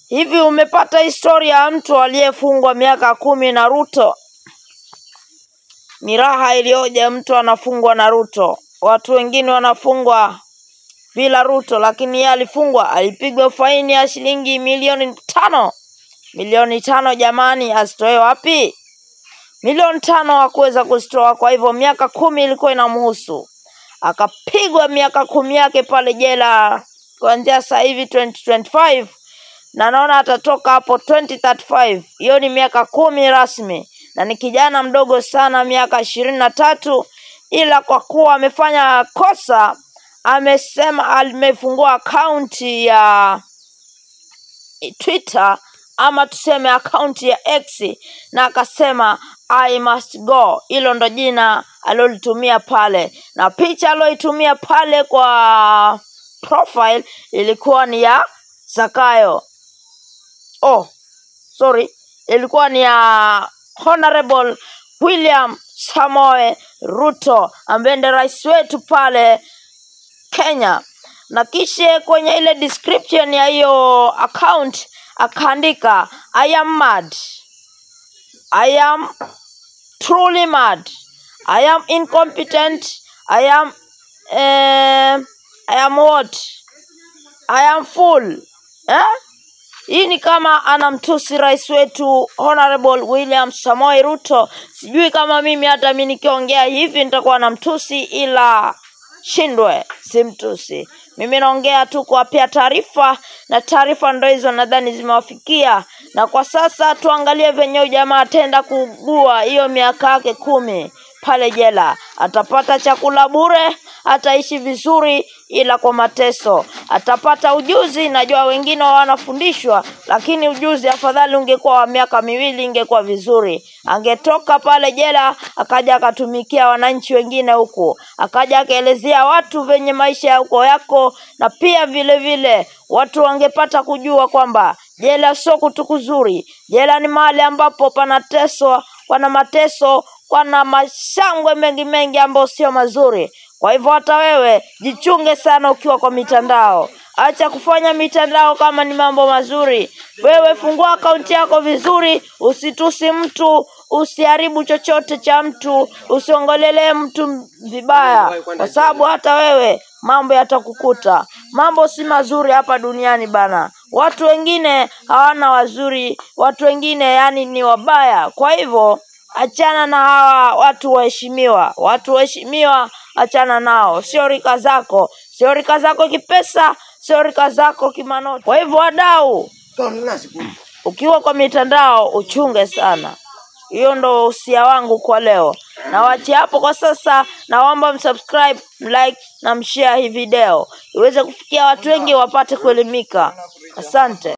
Hivi umepata historia ya mtu aliyefungwa miaka 10 na Ruto? Ni raha iliyoje mtu anafungwa na Ruto. Watu wengine wanafungwa bila Ruto, lakini yeye alifungwa, alipigwa faini ya shilingi milioni 5. Milioni 5 jamani, asitoe wapi? Milioni 5 hakuweza kuzitoa, kwa hivyo miaka 10 ilikuwa inamhusu. Akapigwa miaka 10 yake pale jela kuanzia sasa hivi 2025. Na naona atatoka hapo 2035. Hiyo ni miaka 10 rasmi. Na ni kijana mdogo sana, miaka 23, ila kwa kuwa amefanya kosa, amesema amefungua account ya Twitter ama tuseme account ya X, na akasema I must go. Hilo ndo jina alilolitumia pale, na picha aliyoitumia pale kwa profile ilikuwa ni ya Zakayo. Ilikuwa ni ya Honorable William Samoei Ruto, ambaye ndiye rais wetu pale Kenya. Na kisha kwenye ile description ya hiyo account akaandika I am mad, I am truly mad, I am incompetent, I am what? I am full. Hii ni kama anamtusi rais wetu Honorable William Samoei Ruto. Sijui kama hata mimi nikiongea hivi nitakuwa namtusi, ila shindwe simtusi. Mimi naongea tu kuwapia taarifa, na taarifa ndo hizo nadhani zimewafikia. Na kwa sasa tuangalie venye jamaa atenda kugua hiyo miaka yake 10 pale jela. Atapata chakula bure, ataishi vizuri, ila kwa mateso. Atapata ujuzi, najua wengine wanafundishwa, lakini ujuzi afadhali ungekuwa wa miaka 2 ingekuwa vizuri. Angetoka pale jela akaja akatumikia wananchi wengine huko, akaja akaelezea watu venye maisha ya huko yako, na pia vile vile watu wangepata kujua kwamba jela sio kitu kizuri. Jela ni mahali ambapo pana mateso, pana mashangwe mengi ambayo sio mazuri. Kwa hivyo hata wewe jichunge sana ukiwa kwa mitandao. Acha kufanya mitandao kama ni mambo mazuri. Wewe fungua account yako vizuri, usitusi mtu, usiharibu chochote cha mtu, usiongolelee mtu vibaya, kwa sababu hata wewe mambo yatakukuta. Mambo si mazuri hapa duniani bana. Watu wengine hawana wazuri, watu wengine ni wabaya. Kwa hivyo achana na hawa watu waheshimiwa. Watu waheshimiwa achana nao. Sio rika zako kipesa, sio rika zako kimanoti. Kwa hivyo wadau, ukiwa kwa mitandao uchunge sana. Hiyo ndo usia wangu kwa leo. Na wachi hapo kwa sasa, naomba msubscribe, like na mshare hii video iweze kufikia watu wengi wapate kuelimika. Asante.